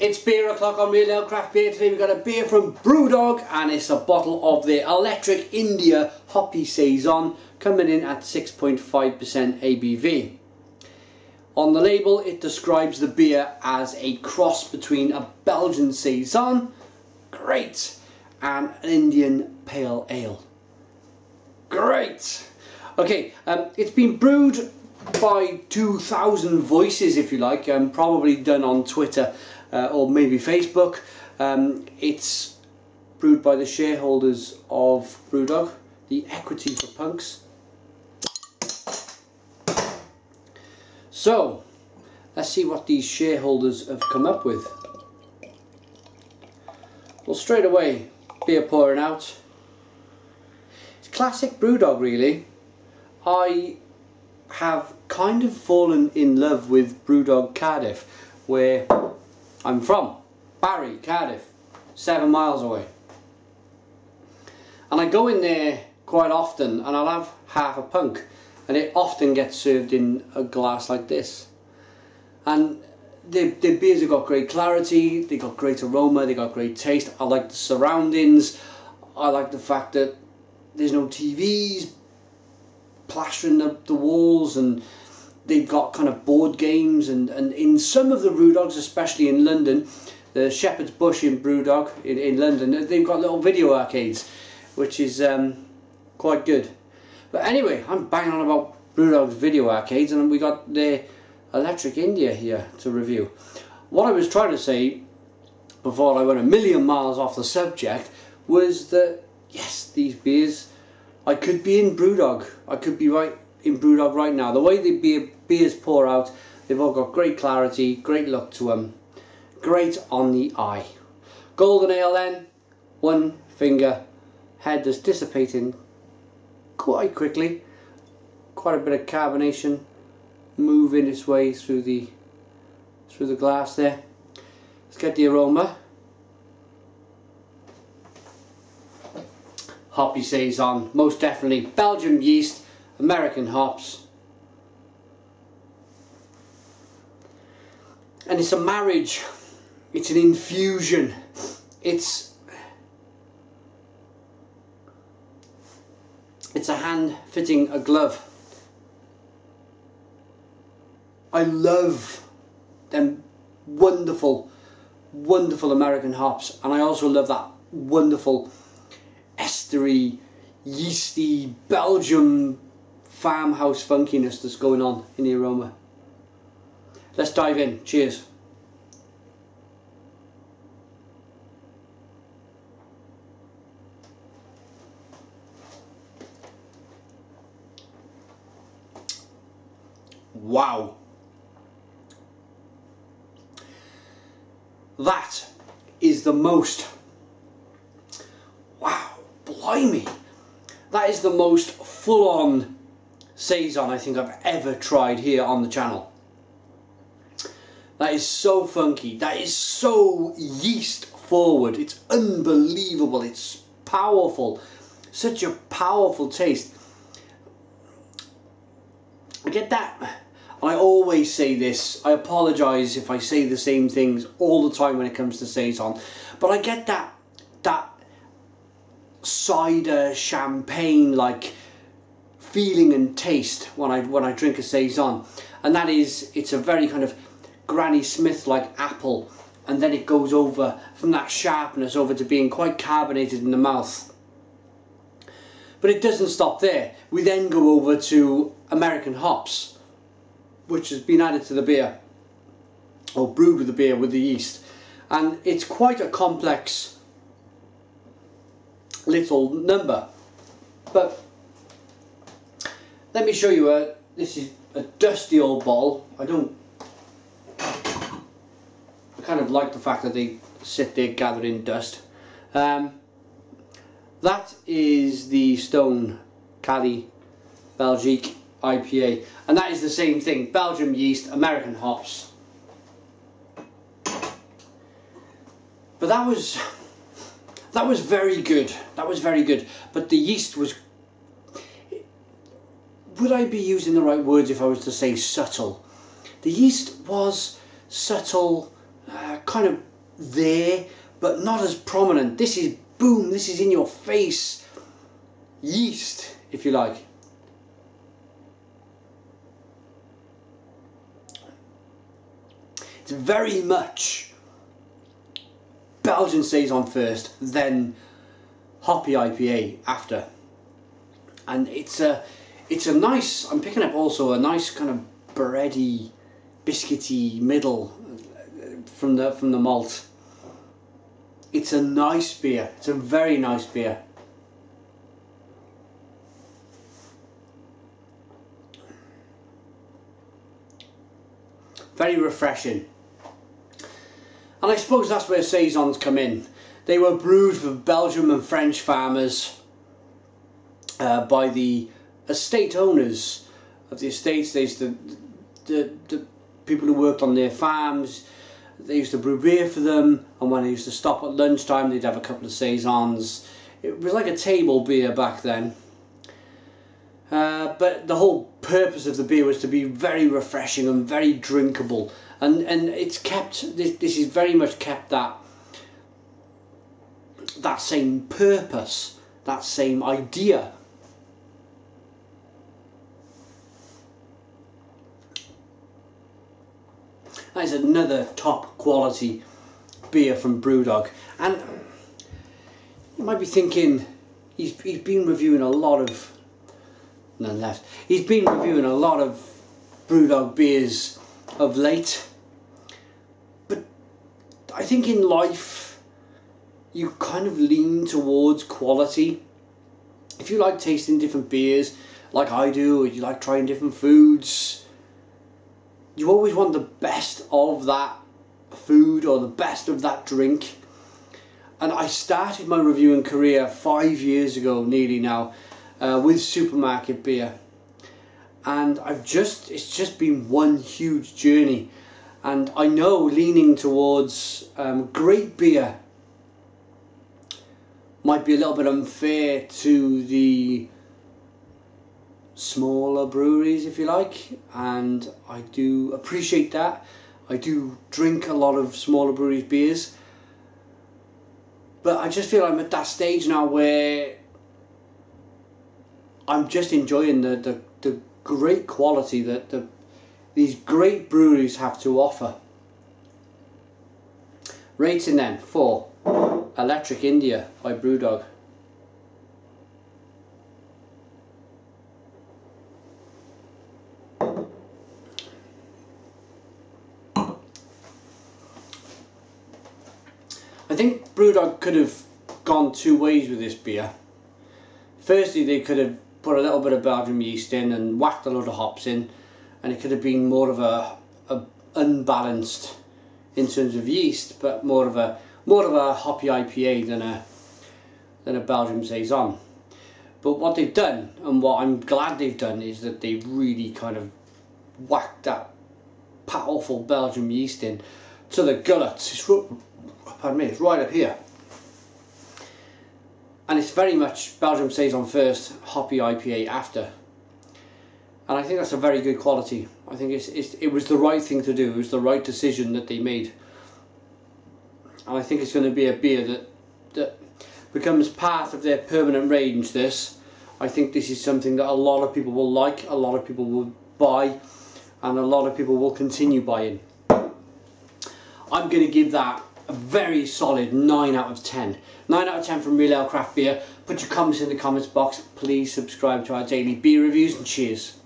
It's beer o'clock on Real Ale Craft Beer. Today we've got a beer from Brewdog and it's a bottle of the Electric India Hoppy Saison coming in at 6.5% ABV. On the label it describes the beer as a cross between a Belgian Saison, great, and an Indian Pale Ale. Great! Okay, it's been brewed by 2,000 voices, if you like, probably done on Twitter or maybe Facebook. It's brewed by the shareholders of Brewdog, the Equity for Punks. So, let's see what these shareholders have come up with. Well, straight away, beer pouring out. It's classic Brewdog, really. I have kind of fallen in love with Brewdog Cardiff, where I'm from. Barry, Cardiff, 7 miles away. And I go in there quite often and I'll have half a punk, and it often gets served in a glass like this. And the beers have got great clarity, they got great aroma, they got great taste. I like the surroundings, I like the fact that there's no TVs plastering the walls, and they've got kind of board games, and in some of the Brewdogs, especially in London, the Shepherd's Bush in Brewdog in London, they've got little video arcades, which is quite good. But anyway, I'm banging on about Brewdog's video arcades, and we got the Electric India here to review. What I was trying to say before I went a million miles off the subject was that yes, these beers, I could be in Brewdog. I could be right in Brewdog right now. The way the beers pour out, they've all got great clarity, great look to them, great on the eye. Golden ale then, one finger, head that's dissipating quite quickly. Quite a bit of carbonation moving its way through the glass there. Let's get the aroma. Hoppy Saison, most definitely. Belgian yeast, American hops. And it's a marriage, it's an infusion, it's a hand fitting a glove. I love them wonderful, wonderful American hops, and I also love that wonderful estery, yeasty, Belgium farmhouse funkiness that's going on in the aroma. Let's dive in. Cheers. Wow. That is the most, wow, blimey. That is the most full-on Saison I think I've ever tried here on the channel. That is so funky, that is so yeast forward, it's unbelievable, it's powerful, such a powerful taste. I get that, and I always say this, I apologise if I say the same things all the time when it comes to Saison, but I get that cider, champagne like feeling and taste when I drink a Saison, and that is, it's a very kind of Granny Smith like apple, and then it goes over from that sharpness over to being quite carbonated in the mouth. But it doesn't stop there. We then go over to American hops, which has been added to the beer, or brewed with the beer with the yeast, and it's quite a complex little number. But let me show you this is a dusty old bottle. I kind of like the fact that they sit there gathered in dust. That is the Stone Cali Belgique IPA, and that is the same thing, Belgium yeast, American hops. But that was very good. That was very good. But the yeast was, would I be using the right words if I was to say subtle? The yeast was subtle, kind of there, but not as prominent. This is boom, this is in your face yeast, if you like. It's very much Belgian Saison first, then Hoppy IPA after. And it's a nice, I'm picking up also a nice kind of bready, biscuity middle from the malt. It's a nice beer. It's a very nice beer. Very refreshing. And I suppose that's where Saisons come in. They were brewed for Belgium and French farmers by the estate owners of the estates. They used to, the people who worked on their farms, they used to brew beer for them, and when they used to stop at lunchtime they'd have a couple of Saisons. It was like a table beer back then. But the whole purpose of the beer was to be very refreshing and very drinkable, and it's kept, this is very much kept that same purpose, that same idea. That is another top quality beer from Brewdog. And you might be thinking, he's been reviewing a lot of, none left, he's been reviewing a lot of Brewdog beers of late. But I think in life, you kind of lean towards quality. If you like tasting different beers, like I do, or you like trying different foods, you always want the best of that food or the best of that drink. And I started my reviewing career 5 years ago, nearly now, with supermarket beer. And it's just been one huge journey. And I know leaning towards great beer might be a little bit unfair to the smaller breweries, if you like, and I do appreciate that. I do drink a lot of smaller breweries beers, but I just feel I'm at that stage now where I'm just enjoying the great quality that these great breweries have to offer. Rating then for Electric India by Brewdog. I think Brewdog could have gone two ways with this beer. Firstly, they could have put a little bit of Belgian yeast in and whacked a load of hops in, and it could have been more of a unbalanced in terms of yeast, but more of a hoppy IPA than a Belgian Saison. But what they've done, and what I'm glad they've done, is that they've really kind of whacked that powerful Belgian yeast in to the gullets. Pardon me, it's right up here. And it's very much Belgian Saison first, Hoppy IPA after. And I think that's a very good quality. I think it was the right thing to do. It was the right decision that they made. And I think it's going to be a beer that becomes part of their permanent range, this. I think this is something that a lot of people will like, a lot of people will buy, and a lot of people will continue buying. I'm going to give that a very solid 9 out of 10. 9 out of 10 from Real Ale Craft Beer. Put your comments in the comments box. Please subscribe to our daily beer reviews, and cheers.